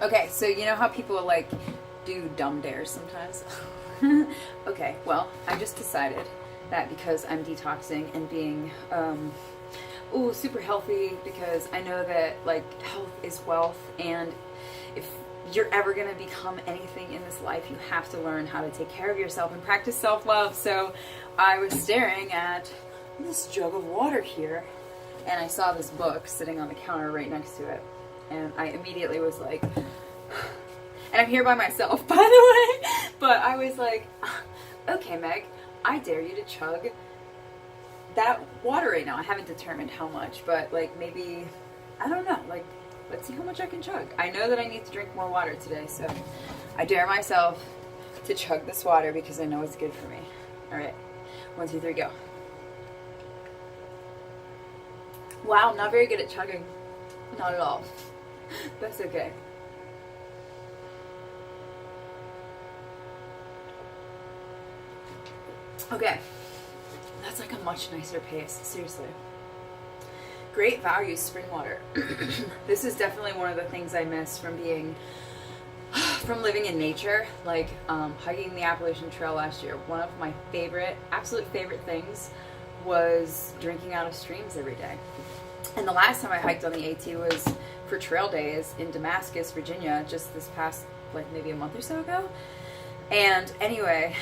Okay, so you know how people like do dumb dares sometimes? Okay, well, I just decided that because I'm detoxing and being super healthy, because I know that like health is wealth, and if you're ever going to become anything in this life, you have to learn how to take care of yourself and practice self-love. So I was staring at this jug of water here, and I saw this book sitting on the counter right next to it, and I immediately was like, and I'm here by myself, by the way, but I was like, okay, Meg, I dare you to chug that water right now. I haven't determined how much, but like maybe, I don't know, like let's see how much I can chug. I know that I need to drink more water today, so I dare myself to chug this water because I know it's good for me. All right, 1, 2, 3, go. Wow, I'm not very good at chugging. Not at all. That's okay. Okay, that's like a much nicer pace, seriously. Great value spring water. This is definitely one of the things I miss from from living in nature, like hiking the Appalachian Trail last year. One of my absolute favorite things was drinking out of streams every day. And the last time I hiked on the AT was for trail days in Damascus, Virginia, just this past, like maybe a month or so ago. And anyway,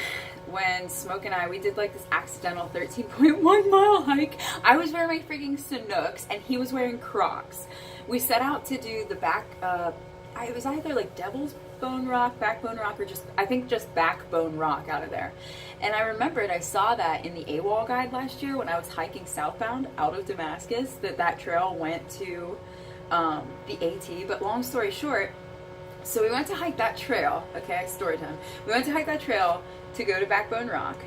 when Smoke and we did like this accidental 13.1 mile hike. I was wearing my freaking Sanooks and he was wearing Crocs. We set out to do the it was either like Devil's Bone Rock, Backbone Rock, or I think just Backbone Rock out of there. And I remembered I saw that in the AWOL guide last year when I was hiking southbound out of Damascus, that trail went to the AT. But long story short, so we went to hike that trail. Okay, story time. We went to hike that trail to go to Backbone Rock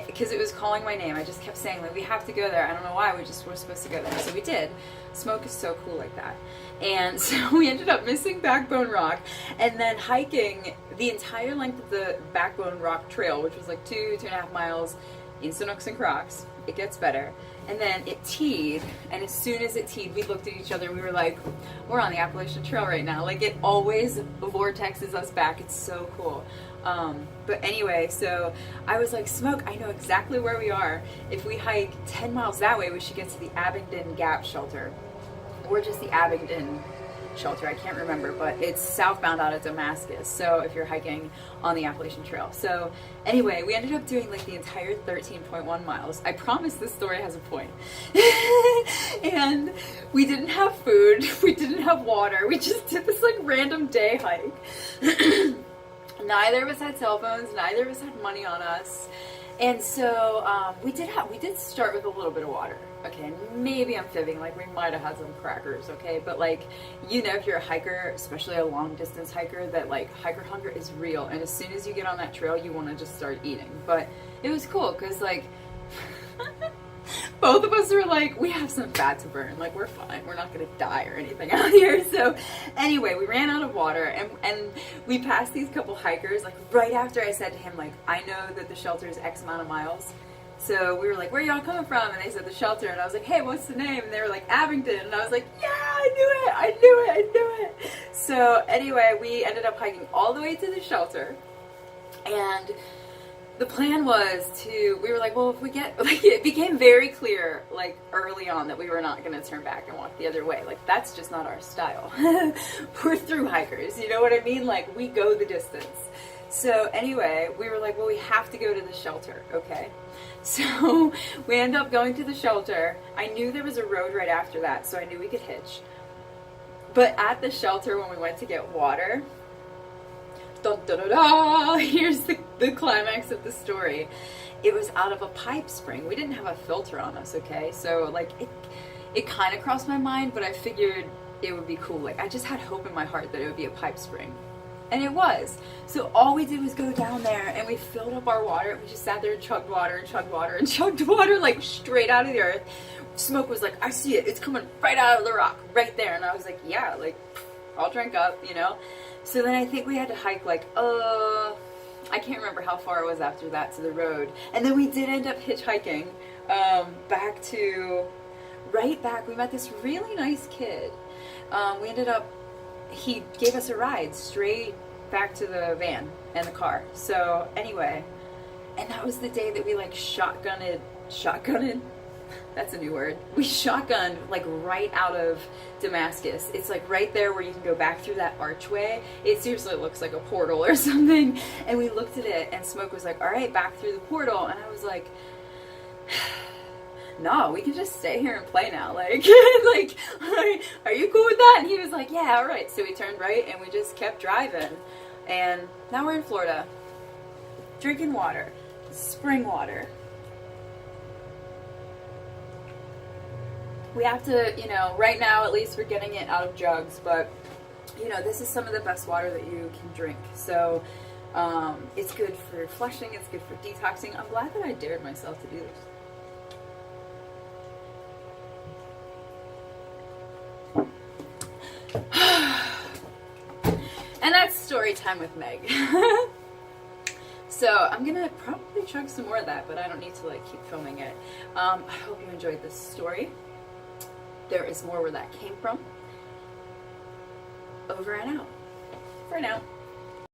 because it was calling my name. I just kept saying, like, we have to go there. I don't know why, we're supposed to go there. So we did. Smoke is so cool like that. And so we ended up missing Backbone Rock and then hiking the entire length of the Backbone Rock trail, which was like 2.5 miles in Sanooks and Crocs. It gets better. And then it teed, and as soon as it teed, we looked at each other and we were like, we're on the Appalachian Trail right now. Like, it always vortexes us back. It's so cool. But anyway, so I was like, Smoke, I know exactly where we are. If we hike 10 miles that way, we should get to the Abingdon Gap shelter. Or just the Abingdon shelter, I can't remember, but it's southbound out of Damascus, so if you're hiking on the Appalachian Trail. So anyway, we ended up doing like the entire 13.1 miles. I promise this story has a point. And we didn't have food, we didn't have water, we just did this like random day hike. Neither of us had cell phones, neither of us had money on us. And so we did start with a little bit of water. Okay, maybe I'm fibbing, like we might have had some crackers, okay? But like, you know, if you're a hiker, especially a long distance hiker, that like hiker hunger is real. And as soon as you get on that trail, you want to just start eating. But it was cool because like, both of us were like, we have some fat to burn, like we're fine, we're not gonna die or anything out here. So anyway, we ran out of water and we passed these couple hikers, like right after I said to him, like, I know that the shelter is X amount of miles. So we were like, where are y'all coming from? And they said the shelter, and I was like, hey, what's the name? And they were like, Abingdon. And I was like, yeah, I knew it. So anyway, we ended up hiking all the way to the shelter, and the plan was we were like, well, if we get, like, it became very clear, like, early on that we were not going to turn back and walk the other way. Like, that's just not our style. We're through hikers, you know what I mean? Like, we go the distance. So anyway, we were like, well, we have to go to the shelter, okay? So we ended up going to the shelter. I knew there was a road right after that, so I knew we could hitch. But at the shelter, when we went to get water, da, da, da, da, here's the climax of the story. It was out of a pipe spring. We didn't have a filter on us, okay? So like it kind of crossed my mind, but I figured it would be cool. Like, I just had hope in my heart that it would be a pipe spring. And it was. So all we did was go down there and we filled up our water. We just sat there and chugged water and chugged water and chugged water, like straight out of the earth. Smoke was like, I see it. It's coming right out of the rock, right there. And I was like, yeah, like, I'll drink up, you know? So then I think we had to hike like, I can't remember how far it was after that to the road. And then we did end up hitchhiking right back. We met this really nice kid. We ended up he gave us a ride straight back to the van and the car. So anyway, and that was the day that we like shotgunned, that's a new word. We shotgunned like right out of Damascus. It's like right there where you can go back through that archway. It seriously looks like a portal or something. And we looked at it and Smoke was like, all right, back through the portal. And I was like, no, we can just stay here and play now. Like, like, are you cool with that? And he was like, yeah, all right. So we turned right and we just kept driving. And now we're in Florida, drinking water, spring water. We have to, you know, right now at least we're getting it out of jugs, but, you know, this is some of the best water that you can drink. So it's good for flushing, it's good for detoxing. I'm glad that I dared myself to do this. And that's story time with Meg. So I'm gonna probably chug some more of that, but I don't need to like keep filming it. I hope you enjoyed this story. There is more where that came from. Over and out. For now.